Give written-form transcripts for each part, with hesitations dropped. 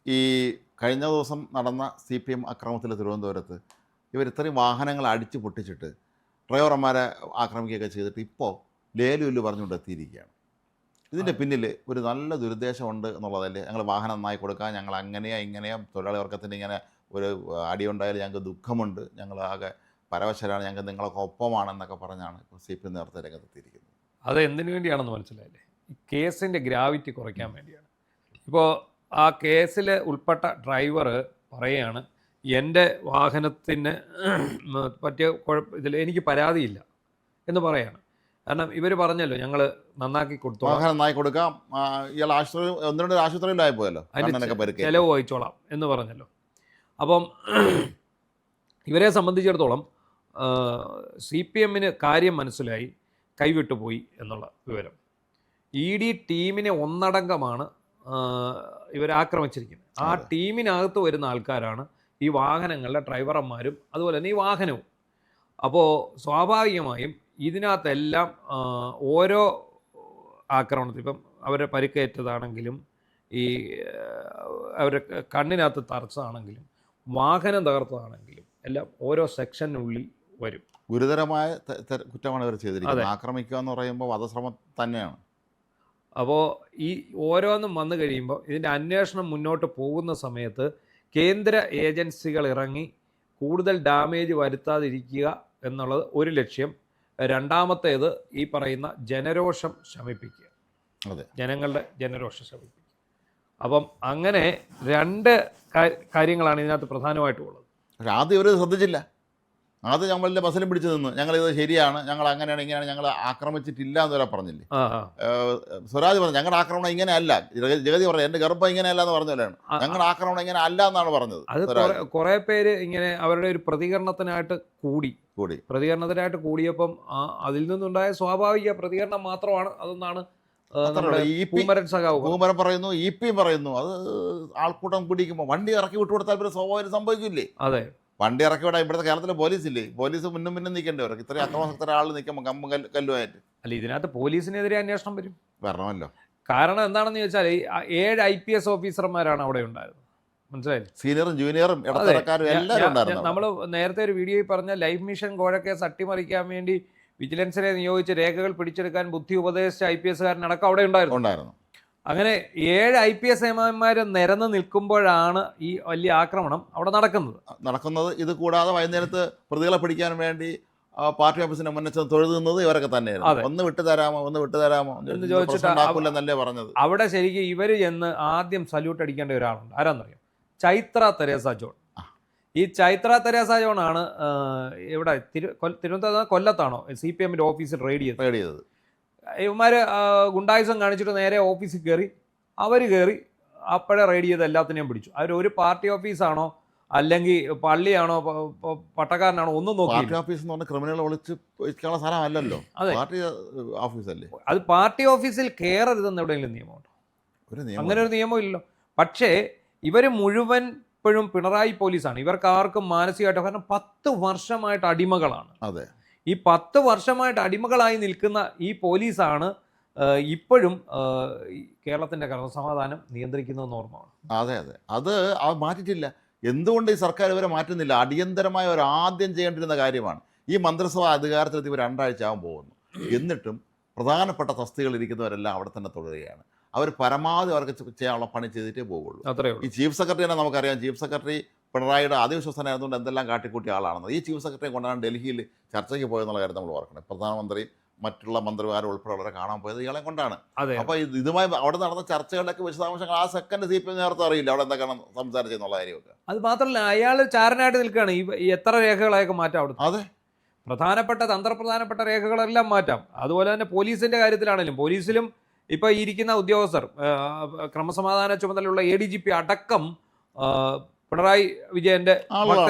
ഈ കഴിഞ്ഞ ദിവസം നടന്ന CPM അക്രമത്തിൽ തിരുവനന്തപുരത്ത് ഇവർ ഇത്രയും വാഹനങ്ങൾ അടിച്ചു പൊട്ടിച്ചിട്ട് ഡ്രൈവർമാരെ ആക്രമിക്കുകയൊക്കെ ചെയ്തിട്ട് ഇപ്പോൾ ലേലുല്ലു പറഞ്ഞുകൊണ്ട് എത്തിയിരിക്കുകയാണ്. ഇതിൻ്റെ പിന്നിൽ ഒരു നല്ല ദുരുദ്ദേശമുണ്ട് എന്നുള്ളതല്ലേ? ഞങ്ങൾ വാഹനം നന്നായി കൊടുക്കാം, ഞങ്ങൾ അങ്ങനെയോ ഇങ്ങനെയോ തൊഴിലാളി വർഗത്തിൻ്റെ ഇങ്ങനെ ഒരു അടിയുണ്ടായാലും ഞങ്ങൾക്ക് ദുഃഖമുണ്ട്, ഞങ്ങൾ ആകെ പരവശരാണ്, ഞങ്ങൾക്ക് നിങ്ങളൊക്കെ ഒപ്പമാണെന്നൊക്കെ പറഞ്ഞാണ് ഇപ്പോൾ CPM നേരത്തെ രംഗത്തെത്തിയിരിക്കുന്നത്. അത് എന്തിനു വേണ്ടിയാണെന്ന് മനസ്സിലായില്ലേ? ഈ കേസിൻ്റെ ഗ്രാവിറ്റി കുറയ്ക്കാൻ വേണ്ടിയാണ്. ഇപ്പോൾ ആ കേസിൽ ഉൾപ്പെട്ട ഡ്രൈവർ പറയുകയാണ്, എൻ്റെ വാഹനത്തിന് പറ്റിയ ഇതിൽ എനിക്ക് പരാതിയില്ല എന്ന് പറയാണ്. കാരണം ഇവർ പറഞ്ഞല്ലോ ഞങ്ങൾ നന്നാക്കി കൊടുത്തു, വാഹനം നന്നായി കൊടുക്കാം, ഇയാൾ ആശുപത്രി 1-2 ആശുപത്രിയിലായി പോയല്ലോ, ചിലവ് വഹിച്ചോളാം എന്ന് പറഞ്ഞല്ലോ. അപ്പം ഇവരെ സംബന്ധിച്ചിടത്തോളം CPMന് കാര്യം മനസ്സിലായി, കൈവിട്ടുപോയി എന്നുള്ള വിവരം. ED ടീമിനെ ഒന്നടങ്കമാണ് ഇവർ ആക്രമിച്ചിരിക്കുന്നത്. ആ ടീമിനകത്ത് വരുന്ന ആൾക്കാരാണ് ഈ വാഹനങ്ങളുടെ ഡ്രൈവർമാരും അതുപോലെ തന്നെ ഈ വാഹനവും. അപ്പോൾ സ്വാഭാവികമായും ഇതിനകത്തെല്ലാം ഓരോ ആക്രമണത്തിൽ ഇപ്പം അവരെ പരിക്കേറ്റതാണെങ്കിലും ഈ അവരെ കണ്ണിനകത്ത് തറച്ചതാണെങ്കിലും വാഹനം തകർത്തതാണെങ്കിലും എല്ലാം ഓരോ സെക്ഷനുള്ളിൽ വരും. ഗുരുതരമായ കുറ്റമാണ് ഇവർ ചെയ്തിരിക്കുന്നത്. ആക്രമിക്കുക എന്ന് പറയുമ്പോൾ വധശ്രമം തന്നെയാണ്. അപ്പോൾ ഈ ഓരോന്നും വന്നു കഴിയുമ്പോൾ ഇതിൻ്റെ അന്വേഷണം മുന്നോട്ട് പോകുന്ന സമയത്ത് കേന്ദ്ര ഏജൻസികൾ ഇറങ്ങി കൂടുതൽ ഡാമേജ് വരുത്താതിരിക്കുക എന്നുള്ളത് ഒരു ലക്ഷ്യം. രണ്ടാമത്തേത് ഈ പറയുന്ന ജനരോഷം ശമിപ്പിക്കുക, ജനങ്ങളുടെ ജനരോഷം ശമിപ്പിക്കുക. അപ്പം അങ്ങനെ രണ്ട് കാര്യങ്ങളാണ് ഇതിനകത്ത് പ്രധാനമായിട്ടുള്ളത്. പക്ഷെ ആദ്യം ഇവർ ശ്രദ്ധിച്ചില്ല. ആദ്യം നമ്മളുടെ ബസ്സിലും പിടിച്ചു നിന്ന് ഞങ്ങളിത് ശരിയാണ്, ഞങ്ങൾ അങ്ങനെയാണ് ഇങ്ങനെയാണ്, ഞങ്ങൾ ആക്രമിച്ചിട്ടില്ല എന്നൊരാ പറഞ്ഞില്ലേ. സ്വരാജ് പറഞ്ഞു ഞങ്ങളുടെ ആക്രമണം ഇങ്ങനെ അല്ല, ജഗതി പറഞ്ഞു എൻ്റെ ഗർഭം ഇങ്ങനെയല്ല എന്ന് പറഞ്ഞല്ലാണ്, ഞങ്ങളുടെ ആക്രമണം ഇങ്ങനെ അല്ല എന്നാണ് പറഞ്ഞത്. അത് കുറേ പേര് ഇങ്ങനെ അവരുടെ ഒരു പ്രതികരണത്തിനായിട്ട് കൂടിയപ്പം അതിൽ നിന്നുണ്ടായ സ്വാഭാവിക പ്രതികരണം മാത്രമാണ് അതെന്നാണ് പൂമരൻ പറയുന്നു, EP പറയുന്നു. അത് ആൾക്കൂട്ടം പിടിക്കുമ്പോൾ വണ്ടി ഇറക്കി വിട്ടുകൊടുത്താൽ പിന്നെ സ്വാഭാവികം സംഭവിക്കില്ലേ? അതെ, വണ്ടി ഇറക്കി വിടാൻ ഇവിടുത്തെ കേരളത്തിലെ പോലീസില്ലേ, പോലീസ് മുന്നും നിൽക്കേണ്ടവർക്ക് ഇത്രയും അക്രമസക്തര ആൾ നിൽക്കുമ്പോൾ കമ്പും കല്ലുമായിട്ട്. അല്ല, ഇതിനകത്ത് പോലീസിനെതിരെ അന്വേഷണം വരണമല്ലോ. കാരണം എന്താണെന്ന് ചോദിച്ചാൽ 7 IPS ഓഫീസർമാരാണ് അവിടെ ഉണ്ടായിരുന്നത്. മനസ്സിലായില്ലേ? സീനിയറും ജൂനിയറും ഇടത്തരക്കാരും എല്ലാവരും ഉണ്ടായിരുന്നു. നമ്മൾ നേരത്തെ ഒരു വീഡിയോയിൽ പറഞ്ഞ ലൈഫ് മിഷൻ കോഴക്കേസ് അട്ടിമറിക്കാൻ വേണ്ടി വിജിലൻസിനെ നിയോഗിച്ച് രേഖകൾ പിടിച്ചെടുക്കാൻ ബുദ്ധി ഉപദേശിച്ച IPSകാരനടക്കം അവിടെ ഉണ്ടായിരുന്നു. അങ്ങനെ 7 IPS ഏമാന്മാർ നിരന്ന് നിൽക്കുമ്പോഴാണ് ഈ വലിയ ആക്രമണം അവിടെ നടക്കുന്നത്. ഇത് കൂടാതെ വൈകുന്നേരത്ത് പ്രതികളെ പിടിക്കാൻ വേണ്ടി പാർട്ടി ഓഫീസിന്റെ മുന്നിൽ തൊഴുതു നിന്നത് ഇവരൊക്കെ തന്നെയായിരുന്നു. ഒന്ന് വിട്ടുതരാമോ എന്ന് ചോദിച്ചിട്ട് പറഞ്ഞത്. അവിടെ ശരിക്കും ഇവർ ചെന്ന് ആദ്യം സല്യൂട്ട് അടിക്കേണ്ട ഒരാളുണ്ട്. ആരാന്നറിയാം? Chaitra Teresa John. ഈ ചൈത്ര തെരേസ ജോണാണ് ഇവിടെ തിരുവനന്തപുരം കൊല്ലത്താണോ CPMന്റെ ഓഫീസിൽ റെയ്ഡ് ചെയ്തത്. ഇവന്മാർ ഗുണ്ടായുസം കാണിച്ചിട്ട് നേരെ ഓഫീസിൽ കയറി അപ്പോഴേ റെയ്ഡ് ചെയ്ത് എല്ലാത്തിനെയും പിടിച്ചു. അവരൊരു പാർട്ടി ഓഫീസാണോ അല്ലെങ്കിൽ പള്ളിയാണോ പട്ടക്കാരനാണോ ഒന്നും നോക്കി. ക്രിമിനൽ ഒളിച്ചുള്ള സ്ഥലമല്ലല്ലോ, പാർട്ടി ഓഫീസല്ലേ. അത് പാർട്ടി ഓഫീസിൽ കയറരുതെന്ന് എവിടെയെങ്കിലും നിയമമുണ്ടോ? അങ്ങനെ ഒരു നിയമം ഇല്ലല്ലോ. പക്ഷേ ഇവർ മുഴുവൻ ഇപ്പോഴും പിണറായി പോലീസാണ്. ഇവർക്ക് ആർക്കും മാനസികമായിട്ട്, കാരണം 10 വർഷമായിട്ട് അടിമകളാണ്. അതെ, ഈ 10 വർഷമായിട്ട് അടിമകളായി നിൽക്കുന്ന ഈ പോലീസാണ് ഇപ്പോഴും കേരളത്തിൻ്റെ ക്രമസമാധാനം നിയന്ത്രിക്കുന്നതെന്ന് ഓർമ്മയാണ്. അതെ, അത് മാറ്റിയിട്ടില്ല. എന്തുകൊണ്ട് ഈ സർക്കാർ ഇവരെ മാറ്റുന്നില്ല? അടിയന്തരമായ ഒരു ആദ്യം ചെയ്യേണ്ടിരുന്ന കാര്യമാണ്. ഈ മന്ത്രിസഭ അധികാരത്തിലെത്തി ഇവർ 2 ആഴ്ച ആകാൻ പോകുന്നു. എന്നിട്ടും പ്രധാനപ്പെട്ട തസ്തികകളിൽ ഇരിക്കുന്നവരെല്ലാം അവിടെ തന്നെ തുടരുകയാണ്. അവർ പരമാവധി അവർക്ക് ചെയ്യാനുള്ള പണി ചെയ്തിട്ടേ പോകുള്ളൂ. ഈ ചീഫ് സെക്രട്ടറി തന്നെ നമുക്കറിയാം. ചീഫ് സെക്രട്ടറി പിണറായിയുടെ ആദ്യ വിശ്വസനായതുകൊണ്ട് എന്തെല്ലാം കാട്ടിക്കൂട്ടിയ ആളാണെന്ന്. ഈ ചീഫ് സെക്രട്ടറിയെ കൊണ്ടാണ് ഡൽഹിയിൽ ചർച്ചയ്ക്ക് പോയെന്നുള്ള കാര്യം നമ്മൾ ഓർക്കണം. പ്രധാനമന്ത്രി മറ്റുള്ള മന്ത്രിമാരും ഉൾപ്പെടെയുള്ളവരെ കാണാൻ പോയത് ഇയാളെ കൊണ്ടാണ്. അപ്പോൾ ഇതുമായി അവിടെ നടന്ന ചർച്ചകളിലൊക്കെ വിശദാംശങ്ങൾ ആ സെക്കൻഡ് CPM നേരത്തെ അറിയില്ല അവിടെ എന്തൊക്കെയാണ് സംസാരിച്ചെന്നുള്ള കാര്യമൊക്കെ. അത് മാത്രമല്ല, അയാൾ ചാരനായിട്ട് നിൽക്കുകയാണ്. ഈ എത്ര രേഖകളൊക്കെ മാറ്റാം അവിടെ. അതെ, തന്ത്രപ്രധാനപ്പെട്ട രേഖകളെല്ലാം മാറ്റാം. അതുപോലെ തന്നെ പോലീസിൻ്റെ കാര്യത്തിലാണെങ്കിലും പോലീസിലും ഇപ്പോൾ ഇരിക്കുന്ന ഉദ്യോഗസ്ഥർ, ക്രമസമാധാന ചുമതലയുള്ള ADGP അടക്കം പിണറായി വിജയൻ്റെ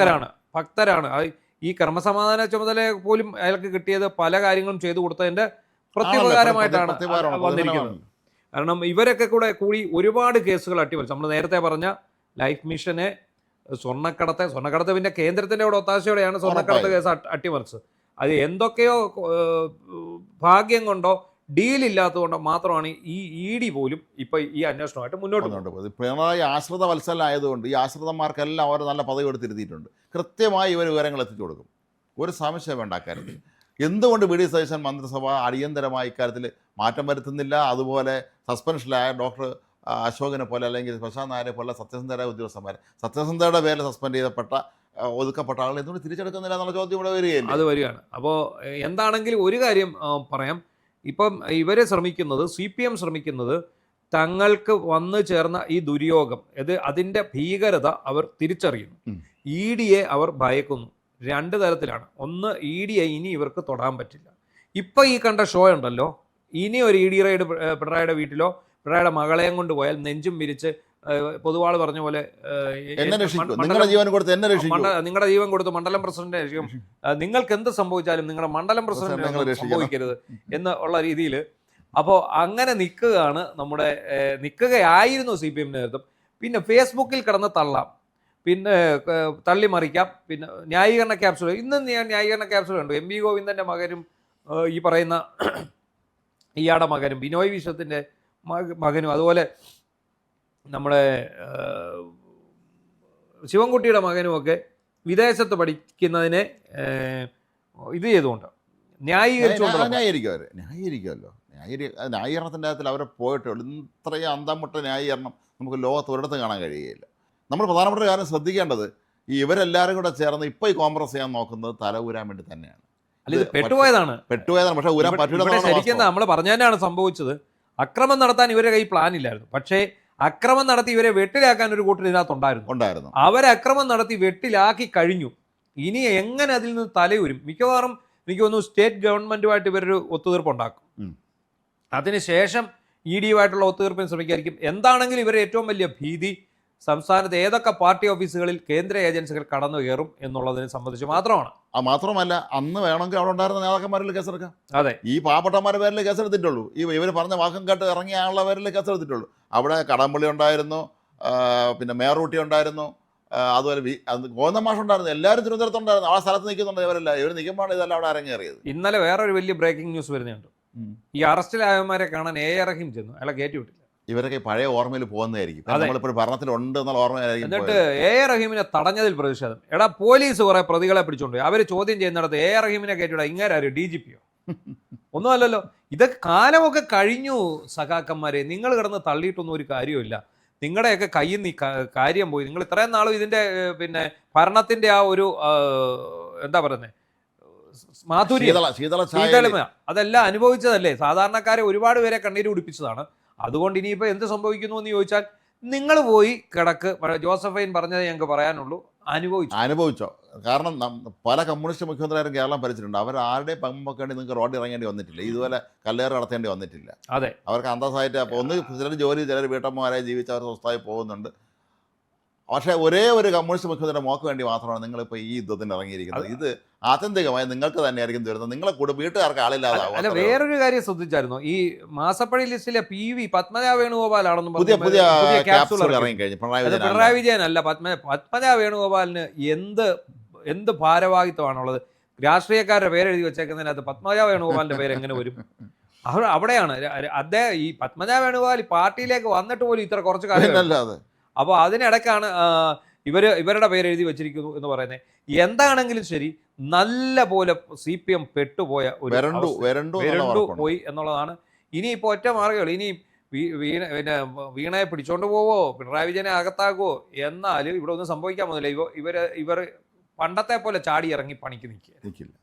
ഭക്തരാണ്. ഈ ക്രമസമാധാന ചുമതല പോലും അയാൾക്ക് കിട്ടിയത് പല കാര്യങ്ങളും ചെയ്തു കൊടുത്തതിൻ്റെ പ്രത്യുപകാരമായിട്ടാണ് വന്നിരിക്കുന്നത്. കാരണം ഇവരൊക്കെ കൂടി ഒരുപാട് കേസുകൾ അട്ടിമറിച്ചു. നമ്മൾ നേരത്തെ പറഞ്ഞ ലൈഫ് മിഷനെ, സ്വർണ്ണക്കടത്ത് പിന്നെ കേന്ദ്രത്തിൻ്റെ കൂടെ ഒത്താശയോടെയാണ് സ്വർണ്ണക്കടത്ത് കേസ് അട്ടിമറിച്ചത്. അത് എന്തൊക്കെയോ ഭാഗ്യം കൊണ്ടോ ഡീലില്ലാത്തതുകൊണ്ട് മാത്രമാണ് ഈ ED പോലും ഇപ്പൊ ഈ അന്വേഷണമായിട്ട് മുന്നോട്ട് പോകുന്നത്. പോകുന്നത്. പിണറായി ആശ്രിത വത്സലായതുകൊണ്ട് ഈ ആശ്രിതന്മാർക്കെല്ലാം അവർ നല്ല പദവി എടുത്തിരുത്തിയിട്ടുണ്ട്. കൃത്യമായി ഇവർ വിവരങ്ങൾ എത്തിച്ചു കൊടുക്കും. ഒരു സംശയം വേണ്ട അക്കാര്യത്തിൽ. എന്തുകൊണ്ട് വി ഡി സതീശൻ മന്ത്രിസഭ അടിയന്തരമായി ഇക്കാര്യത്തിൽ മാറ്റം വരുത്തുന്നില്ല? അതുപോലെ സസ്പെൻഷനിലായ ഡോക്ടർ അശോകനെ പോലെ അല്ലെങ്കിൽ പ്രശാന്ത് നായരെ പോലെ സത്യസന്ധരായ ഉദ്യോഗസ്ഥന്മാർ, സത്യസന്ധയുടെ പേരിൽ സസ്പെൻഡ് ചെയ്യപ്പെട്ട ഒതുക്കപ്പെട്ട ആളുകൾ എന്തുകൊണ്ട് തിരിച്ചെടുക്കുന്നില്ല എന്നുള്ള ചോദ്യം ഇവിടെ വരികയില്ല. അത് വരികയാണ്. അപ്പോൾ എന്താണെങ്കിലും ഒരു കാര്യം പറയാം. ഇപ്പം ഇവരെ ശ്രമിക്കുന്നത്, CPM ശ്രമിക്കുന്നത്, തങ്ങൾക്ക് വന്നു ചേർന്ന ഈ ദുര്യോഗം, അതിൻ്റെ ഭീകരത അവർ തിരിച്ചറിയുന്നു. EDയെ അവർ ഭയക്കുന്നു. രണ്ട് തരത്തിലാണ്. ഒന്ന്, EDയെ ഇനി ഇവർക്ക് തൊടാൻ പറ്റില്ല. ഇപ്പം ഈ കണ്ട ഷോ ഉണ്ടല്ലോ, ഇനി ഒരു ED റൈഡ് പിണറായിയുടെ വീട്ടിലോ പിണറായിയുടെ മകളെയും കൊണ്ട് പോയാൽ നെഞ്ചും വിരിച്ച് പൊതുവാൾ പറഞ്ഞ പോലെ നിങ്ങളുടെ ജീവൻ കൊടുത്ത് മണ്ഡലം പ്രസിഡന്റ് രക്ഷിക്കും, നിങ്ങൾക്ക് എന്ത് സംഭവിച്ചാലും നിങ്ങളുടെ മണ്ഡലം പ്രസിഡന്റ് സംഭവിക്കരുത് എന്നുള്ള രീതിയിൽ. അപ്പോൾ അങ്ങനെ നിൽക്കുകയായിരുന്നു CPM നേതൃത്വം. പിന്നെ ഫേസ്ബുക്കിൽ കിടന്ന് തള്ളാം, പിന്നെ തള്ളിമറിക്കാം, പിന്നെ ന്യായീകരണ ക്യാപ്സുകൾ. ഇന്ന് ഞാൻ ന്യായീകരണ ക്യാപ്സുകൾ കണ്ടു. MV ഗോവിന്ദൻ്റെ മകനും ഈ പറയുന്ന ഇയാളുടെ മകനും ബിനോയ് വിശ്വത്തിൻ്റെ മകനും അതുപോലെ നമ്മുടെ ശിവൻകുട്ടിയുടെ മകനുമൊക്കെ വിദേശത്ത് പഠിക്കുന്നതിനെ ഇത് ചെയ്തുകൊണ്ട് ന്യായീകരിക്കുമല്ലോ. ന്യായീകരണത്തിൻ്റെ കാര്യത്തിൽ അവരെ പോയിട്ടേ ഉള്ളൂ. ഇത്രയും അന്തമുട്ട ന്യായീകരണം നമുക്ക് ലോകത്ത് ഒരിടത്ത് കാണാൻ കഴിയുകയില്ല. നമ്മൾ പ്രധാനപ്പെട്ട കാര്യം ശ്രദ്ധിക്കേണ്ടത്, ഇവരെല്ലാവരും കൂടെ ചേർന്ന് ഇപ്പോൾ ഈ കോംപ്രസ് ചെയ്യാൻ നോക്കുന്നത് തല ഊരാൻ വേണ്ടി തന്നെയാണ്. ഇത് പെട്ടുപോയതാണ്. പക്ഷേ ഊരാൻ പറ്റില്ല. ശരിക്കും നമ്മൾ പറഞ്ഞു തന്നെയാണ് സംഭവിച്ചത്. അക്രമം നടത്താൻ ഇവരുടെ കയ്യിൽ പ്ലാൻ ഇല്ലായിരുന്നു. പക്ഷേ അക്രമം നടത്തി ഇവരെ വെട്ടിലാക്കാൻ ഒരു കൂട്ടർ ഇതിനകത്തുണ്ടായിരുന്നു. അവരെ അക്രമം നടത്തി വെട്ടിലാക്കി കഴിഞ്ഞു. ഇനി എങ്ങനെ അതിൽ നിന്ന് തലയൂരും? മിക്കവാറും എനിക്ക് തോന്നുന്നു സ്റ്റേറ്റ് ഗവൺമെന്റുമായിട്ട് ഇവരൊരു ഒത്തുതീർപ്പുണ്ടാക്കും. അതിനുശേഷം EDയുമായിട്ടുള്ള ഒത്തുതീർപ്പിന് ശ്രമിക്കായിരിക്കും. എന്താണെങ്കിലും ഇവരുടെ ഏറ്റവും വലിയ ഭീതി സംസ്ഥാനത്ത് ഏതൊക്കെ പാർട്ടി ഓഫീസുകളിൽ കേന്ദ്ര ഏജൻസികൾ കടന്നു കയറും എന്നുള്ളതിനെ സംബന്ധിച്ച് മാത്രമാണ്. മാത്രമല്ല, അന്ന് വേണമെങ്കിൽ അവിടെ ഉണ്ടായിരുന്ന നേതാക്കന്മാരിൽ കേസെടുക്കാം. അതെ, ഈ പാവപ്പെട്ടന്മാരുടെ പേരിൽ കേസെടുത്തിട്ടുള്ളൂ. ഇവർ പറഞ്ഞ വാക്കും കേട്ട് ഇറങ്ങിയ ആളുടെ പേരിൽ കേസെടുത്തിട്ടുള്ളൂ. അവിടെ കടമ്പള്ളി ഉണ്ടായിരുന്നു, പിന്നെ മേറൂട്ടി ഉണ്ടായിരുന്നു, അതുപോലെ ഗോവിന്ദമാഷ് ഉണ്ടായിരുന്നു. എല്ലാവരും തിരുവനന്തപുരത്തുണ്ടായിരുന്നു. ആ സ്ഥലത്ത് നിൽക്കുന്നുണ്ട്. ഇവർ നിൽക്കുമ്പോഴാണ് ഇതെല്ലാം അവിടെ ഇറങ്ങിയത്. ഇന്നലെ വേറൊരു വലിയ ബ്രേക്കിംഗ് ന്യൂസ് വരുന്നുണ്ട്. ഈ അറസ്റ്റിലായവന്മാരെ കാണാൻ A.A. റഹീം ചെന്നു, അയാളെ കയറ്റി വിട്ടില്ല. ഇവരൊക്കെ പഴയ ഓർമ്മയിൽ പോകുന്നതായിരിക്കും. നമ്മളിപ്പോൾ ഭരണത്തിലുണ്ട് എന്നുള്ള ഓർമ്മയായിരിക്കും. എന്നിട്ട് A.A. റഹീമിനെ തടഞ്ഞതിൽ പ്രതിഷേധം. എടാ, പോലീസ് കുറെ പ്രതികളെ പിടിച്ചോണ്ട് അവർ ചോദ്യം ചെയ്യുന്നിടത്ത് A.A. റഹീമിനെ കയറ്റിവിടാ. ഇങ്ങനാര് DGPയോ? ഒന്നുമല്ലല്ലോ. ഇതൊക്കെ കാലമൊക്കെ കഴിഞ്ഞു സഖാക്കന്മാരെ. നിങ്ങൾ കിടന്ന് തള്ളിയിട്ടൊന്നും ഒരു കാര്യമില്ല. നിങ്ങളുടെയൊക്കെ കയ്യിൽ നിന്ന് കാര്യം പോയി. നിങ്ങൾ ഇത്രയും നാളും ഇതിൻ്റെ പിന്നെ ഭരണത്തിൻ്റെ ആ ഒരു എന്താ പറയുന്നത് ശീതളമ അതെല്ലാം അനുഭവിച്ചതല്ലേ. സാധാരണക്കാരെ ഒരുപാട് പേരെ കണ്ണീര് കുടിപ്പിച്ചതാണ്. അതുകൊണ്ട് ഇനിയിപ്പോൾ എന്ത് സംഭവിക്കുന്നു എന്ന് ചോദിച്ചാൽ, നിങ്ങൾ പോയി കിടക്ക്. ജോസഫൈൻ പറഞ്ഞത് ഞങ്ങൾക്ക് പറയാനുള്ളൂ, അനുഭവിച്ചോ. കാരണം പല കമ്മ്യൂണിസ്റ്റ് മുഖ്യമന്ത്രിമാരും കേരളം ഭരിച്ചിട്ടുണ്ട്. അവർ ആരുടെയും പമ്പൊക്കെ വേണ്ടി നിങ്ങൾക്ക് റോഡിൽ ഇറങ്ങേണ്ടി വന്നിട്ടില്ല. ഇതുപോലെ കല്ലേറ് നടത്തേണ്ടി വന്നിട്ടില്ല. അതെ, അവർക്ക് അന്തസ്സായിട്ട് അപ്പോൾ ഒന്ന് ചിലർ ജോലി, ചിലർ വീട്ടമ്മമാരായി ജീവിച്ച് അവർ സ്വസ്ഥമായി പോകുന്നുണ്ട്. പക്ഷേ ഒരേ ഒരു കമ്മ്യൂണിസ്റ്റ് മുഖ്യമന്ത്രിയുടെ മോക്ക് വേണ്ടി മാത്രമാണ് നിങ്ങളിപ്പോൾ ഈ യുദ്ധത്തിന് ഇറങ്ങിയിരിക്കുന്നത്. ഇത് ആത്യന്തികമായി നിങ്ങൾക്ക് തന്നെയായിരിക്കും വരുന്നത്. നിങ്ങളെ വീട്ടുകാർക്ക് ആളില്ലാതാവും. അല്ല, വേറൊരു കാര്യം ശ്രദ്ധിച്ചായിരുന്നു, ഈ മാസപ്പടി ലിസ്റ്റിലെ PV പത്മജ വേണുഗോപാലാണെന്ന് പുതിയ ക്യാപ്സൂൾ ഇറങ്ങിക്കഴിഞ്ഞു. പിണറായി വിജയൻ അല്ല, പത്മജ വേണുഗോപാലിന് എന്ത് ഭാരവാഹിത്വമാണുള്ളത്? രാഷ്ട്രീയക്കാരുടെ പേരെഴുതി വെച്ചേക്കുന്നതിനകത്ത് പത്മജ വേണുഗോപാലിന്റെ പേര് എങ്ങനെ വരും? അവിടെയാണ് അദ്ദേഹം ഈ പത്മജ വേണുഗോപാൽ പാർട്ടിയിലേക്ക് വന്നിട്ട് പോലും ഇത്ര കുറച്ച് കാലം. അപ്പോൾ അതിനിടയ്ക്കാണ് ഇവരുടെ പേര് എഴുതി വെച്ചിരിക്കുന്നു എന്ന് പറയുന്നത്. എന്താണെങ്കിലും ശരി, നല്ല പോലെ CPM പെട്ടുപോയ പോയി എന്നുള്ളതാണ്. ഇനിയിപ്പോൾ ഒറ്റ മാർഗ്ഗമുള്ളൂ. ഇനി വീണയെ പിടിച്ചോണ്ട് പോവോ, പിണറായി വിജയനെ അകത്താക്കുവോ, എന്നാലും ഇവിടെ ഒന്നും സംഭവിക്കാൻ പോകുന്നില്ല. ഇവർ പണ്ടത്തെ പോലെ ചാടി ഇറങ്ങി പണിക്ക് നിൽക്കില്ല.